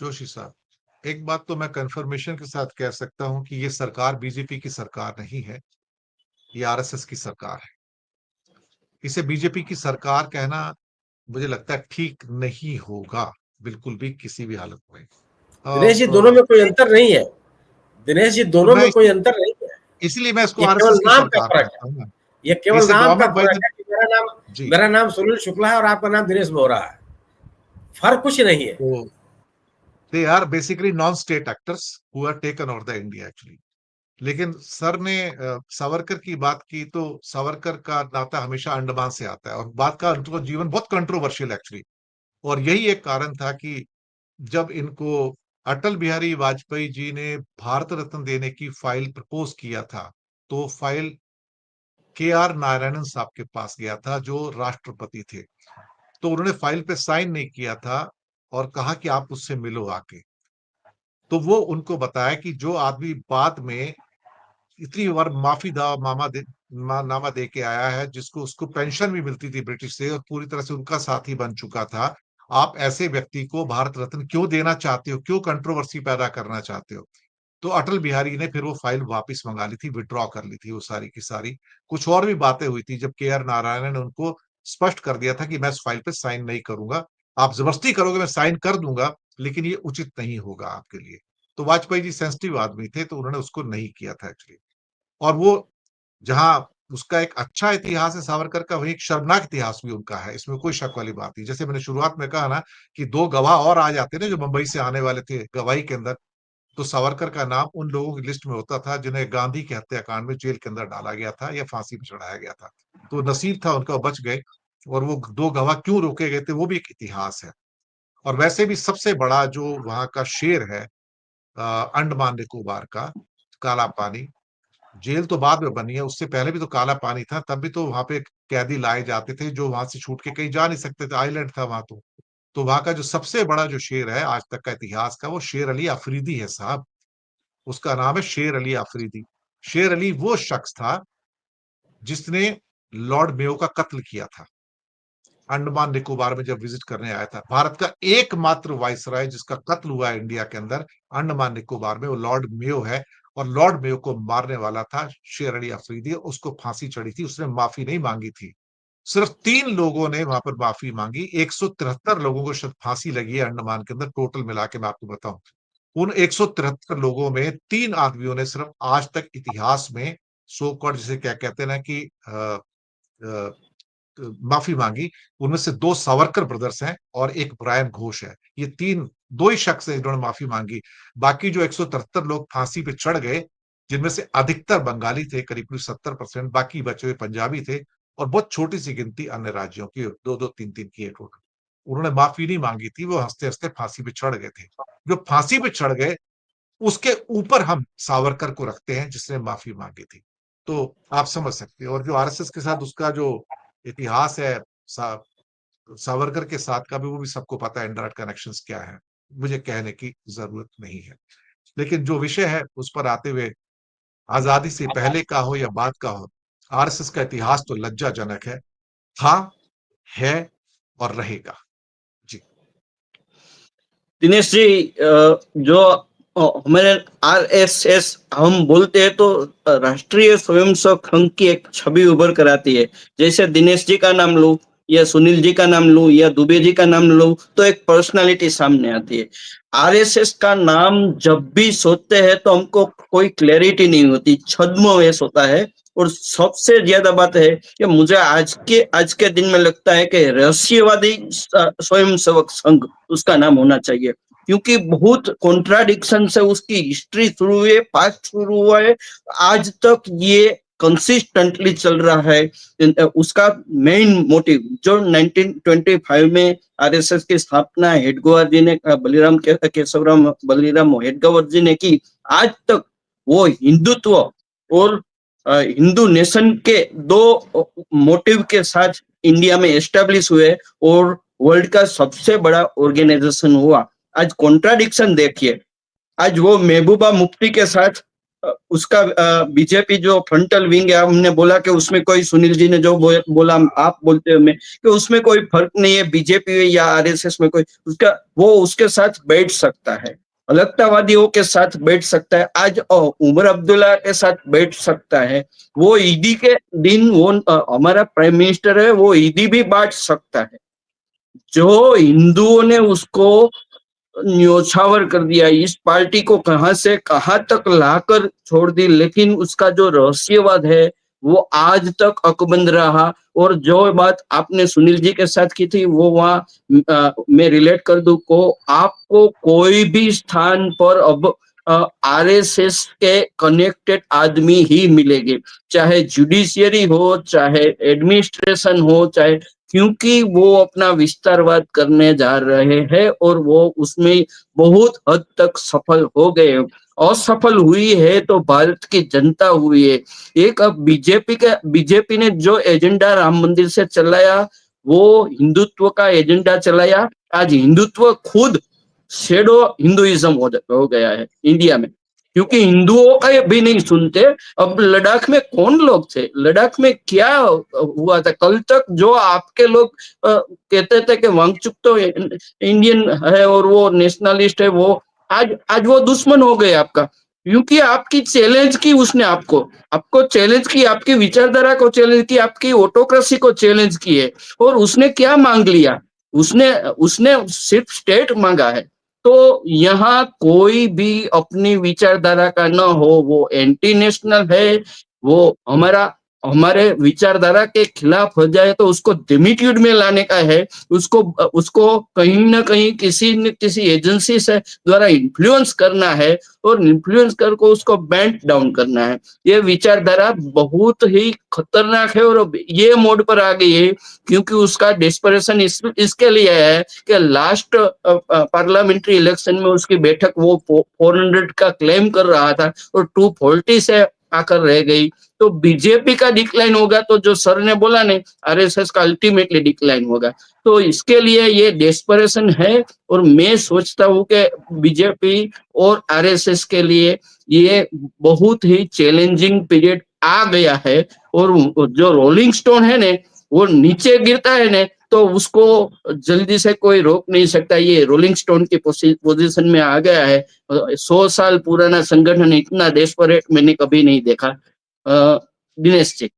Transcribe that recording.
जोशी साहब, एक बात तो मैं कंफर्मेशन के साथ कह सकता हूं कि ये सरकार बीजेपी की सरकार नहीं है, ये आरएसएस की सरकार है। इसे बीजेपी की सरकार कहना मुझे लगता है ठीक नहीं होगा, बिल्कुल भी, किसी भी हालत में। दिनेश जी, दोनों में कोई अंतर नहीं है। दिनेश जी, तो दोनों मैं में कोई अंतर नहीं है। इसलिए मैं इसको ये केवल आरएसएस की नाम का सरकार फर्क कहता है। हूँ ना। ये केवल इसे नाम का गवर्नमेंट बाय फर्क द है कि जी। मेरा नाम सुनील शुक्ला है और आपका नाम दिनेश बोहरा है। फर्क कुछ नहीं है। तो they are basically non state actors who are taken over the India actually. लेकिन सर ने सावरकर की बात की, तो सावरकर का नाता हमेशा अंडमान से आता है और बात का उनका जीवन बहुत कंट्रोवर्शियल एक्चुअली। और यही एक कारण था कि जब इनको अटल बिहारी वाजपेयी जी ने भारत रत्न देने की फाइल प्रपोज किया था, तो फाइल के आर नारायणन साहब के पास गया था जो राष्ट्रपति थे। तो उन्होंने फाइल पे साइन नहीं किया था और कहा कि आप उससे मिलो आके। तो वो उनको बताया कि जो आदमी बाद में इतनी बार माफी दा नामा दे के आया है, जिसको उसको पेंशन भी मिलती थी ब्रिटिश से और पूरी तरह से उनका साथी बन चुका था, आप ऐसे व्यक्ति को भारत रत्न क्यों देना चाहते हो, क्यों कंट्रोवर्सी पैदा करना चाहते हो? तो अटल बिहारी ने फिर वो फाइल वापस मंगा ली थी, विड्रॉ कर ली थी वो सारी की सारी। कुछ और भी बातें हुई थी जब के आर नारायणन ने उनको स्पष्ट कर दिया था कि मैं इस फाइल पे साइन नहीं करूंगा, आप जबरदस्ती करोगे मैं साइन कर दूंगा, लेकिन ये उचित नहीं होगा आपके लिए। तो वाजपेयी जी सेंसिटिव आदमी थे, तो उन्होंने उसको नहीं किया था एक्चुअली। और वो जहां उसका एक अच्छा इतिहास है सावरकर का, वही एक शर्मनाक इतिहास भी उनका है, इसमें कोई शक वाली बात नहीं। जैसे मैंने शुरुआत में कहा ना कि दो गवाह और आ जाते ना जो मुंबई से आने वाले थे गवाही के अंदर, तो सावरकर का नाम उन लोगों की लिस्ट में होता था जिन्हें गांधी के हत्याकांड में जेल के अंदर डाला गया था या फांसी पर चढ़ाया गया था। तो नसीब था उनका, बच गए। और वो दो गवाह क्यों रोके गए थे वो भी एक इतिहास है। और वैसे भी सबसे बड़ा जो वहां का शेर है अंडमान निकोबार का, काला पानी, जेल तो बाद में बनी है, उससे पहले भी तो काला पानी था, तब भी तो वहां पे कैदी लाए जाते थे जो वहां से छूट के कहीं जा नहीं सकते थे, आइलैंड था वहां। तो वहां का जो सबसे बड़ा जो शेर है आज तक का इतिहास का, वो शेर अली अफरीदी है साहब। उसका नाम है शेर अली अफरीदी। शेर अली वो शख्स था जिसने लॉर्ड मेयो का कत्ल किया था। अंडमान निकोबार में जब विजिट करने आया था, भारत का एकमात्र वाइसराय जिसका कत्ल हुआ है इंडिया के अंदर अंडमान निकोबार में, वो लॉर्ड मेयो है। और लॉर्ड मेयो को मारने वाला था शेर अली अफरीदी, उसको फांसी चढ़ी थी, उसने माफी नहीं मांगी थी। सिर्फ 3 लोगों ने वहां पर माफी मांगी, 173 लोगों को शायद फांसी लगी है अंडमान के अंदर, टोटल मिला के मैं आपको बताऊं। उन 173 लोगों में 3 आदमियों ने सिर्फ आज तक इतिहास में सो कॉल्ड, जिसे क्या कहते हैं ना कि माफी मांगी। उनमें से 2 सावरकर ब्रदर्स हैं और एक ब्रायन घोष है। ये 2 ही शख्स हैं जिन्होंने माफी मांगी। बाकी जो 173 लोग फांसी पे चढ़ गए, जिनमें से अधिकतर बंगाली थे, करीब 70%, बाकी बचे हुए पंजाबी थे और बहुत छोटी सी गिनती अन्य राज्यों की, 2-2 3-3 की है टोटल। उन्होंने माफी नहीं मांगी थी, वो हंसते हंसते फांसी पे चढ़ गए थे। जो फांसी पे चढ़ गए उसके ऊपर हम सावरकर को रखते हैं जिसने माफी मांगी थी। तो आप समझ सकते हैं। और जो आरएसएस के साथ उसका जो इतिहास है, सावरकर के साथ का भी, वो भी सबको पता है इनडायरेक्ट कनेक्शंस क्या है, मुझे कहने की जरूरत नहीं है। लेकिन जो विषय है उस पर आते हुए, आजादी से पहले का हो या बाद का हो, आरएसएस का इतिहास तो लज्जाजनक है, था, है और रहेगा। जी दिनेश जी, जो हमारे आरएसएस हम बोलते हैं तो राष्ट्रीय स्वयंसेवक संघ की एक छवि उभर कर आती है। जैसे दिनेश जी का नाम लो या सुनील जी का नाम लो या दुबे जी का नाम लो तो एक पर्सनालिटी सामने आती है। आरएसएस का नाम जब भी सोचते हैं तो हमको कोई क्लैरिटी नहीं होती, छद्मवेश होता है। और सबसे ज्यादा बात है कि मुझे आज के दिन में लगता है कि रहस्यवादी स्वयंसेवक संघ उसका नाम होना चाहिए, क्योंकि बहुत कॉन्ट्राडिक्शन से उसकी हिस्ट्री शुरू हुई है, पास्ट शुरू हुआ है, आज तक ये कंसिस्टेंटली चल रहा है। उसका मेन मोटिव जो 1925 में आरएसएस की स्थापना हेडगेवार जी ने, केशवराम बलिराम हेडगेवार जी ने की, आज तक वो हिंदुत्व और हिंदू नेशन के 2 मोटिव के साथ इंडिया में एस्टेब्लिश हुए और वर्ल्ड का सबसे बड़ा ऑर्गेनाइजेशन हुआ। आज कॉन्ट्राडिक्शन देखिए, आज वो महबूबा मुफ्ती के साथ उसका बीजेपी जो फ्रंटल विंग है, हमने बोला कि उसमें कोई, सुनील जी ने जो बोला, आप बोलते हैं कि उसमें कोई फर्क नहीं है, बीजेपी या आरएसएस में कोई, वो उसके साथ बैठ सकता है, अलगतावादियों के साथ बैठ सकता है, आज उमर अब्दुल्ला के साथ बैठ सकता है, वो ईदी के दिन वो हमारा प्राइम मिनिस्टर है, वो ईदी भी बांट सकता है। जो हिंदुओं ने उसको न्योछावर कर दिया, इस पार्टी को कहां से कहां तक लाकर छोड़ दी, लेकिन उसका जो रहस्यवाद है वो आज तक अकबंद रहा। और जो बात आपने सुनील जी के साथ की थी वो वहां मैं रिलेट कर दूं को, आपको कोई भी स्थान पर अब आरएसएस के कनेक्टेड आदमी ही मिलेंगे, चाहे जुडिशियरी हो, चाहे एडमिनिस्ट्रेशन हो, चाहे, क्योंकि वो अपना विस्तारवाद करने जा रहे हैं और वो उसमें बहुत हद तक सफल हो गए। असफल हुई है तो भारत की जनता हुई है। एक अब बीजेपी ने जो एजेंडा राम मंदिर से चलाया, वो हिंदुत्व का एजेंडा चलाया। आज हिंदुत्व खुद शेडो हिंदुइज्म हो गया है इंडिया में, क्योंकि हिंदुओं का भी नहीं सुनते। अब लद्दाख में कौन लोग थे, लद्दाख में क्या हुआ था? कल तक जो आपके लोग कहते थे कि वांगचुक तो इंडियन है और वो नेशनलिस्ट है, वो आज वो दुश्मन हो गए आपका, क्योंकि आपकी चैलेंज की उसने, आपको चैलेंज की, आपकी विचारधारा को चैलेंज की, आपकी ऑटोक्रेसी को चैलेंज की है। और उसने क्या मांग लिया? उसने सिर्फ स्टेट मांगा है। तो यहाँ कोई भी अपनी विचारधारा का न हो, वो एंटी नेशनल है, वो हमारे विचारधारा के खिलाफ हो जाए तो उसको डिमिट्यूड में लाने का है, उसको कहीं ना कहीं किसी न किसी एजेंसी से द्वारा इन्फ्लुएंस करना है और इन्फ्लुएंस करके उसको बैंड डाउन करना है। ये विचारधारा बहुत ही खतरनाक है और ये मोड पर आ गई है, क्योंकि उसका डेस्परेशन इसके लिए है कि लास्ट पार्लियामेंट्री इलेक्शन में उसकी बैठक वो 400 का क्लेम कर रहा था और 240 से आकर रह गई। तो बीजेपी का डिक्लाइन होगा तो जो सर ने बोला ने, आरएसएस का अल्टीमेटली डिक्लाइन होगा। तो इसके लिए ये डेस्परेशन है और मैं सोचता हूँ कि बीजेपी और आरएसएस के लिए ये बहुत ही चैलेंजिंग पीरियड आ गया है। और जो रोलिंग स्टोन है ने, वो नीचे गिरता है ने, तो उसको जल्दी से कोई रोक नहीं सकता। ये रोलिंग स्टोन की पोजीशन में आ गया है। 100 साल पुराना संगठन इतना डेस्परेट मैंने कभी नहीं देखा। दिनेश जी।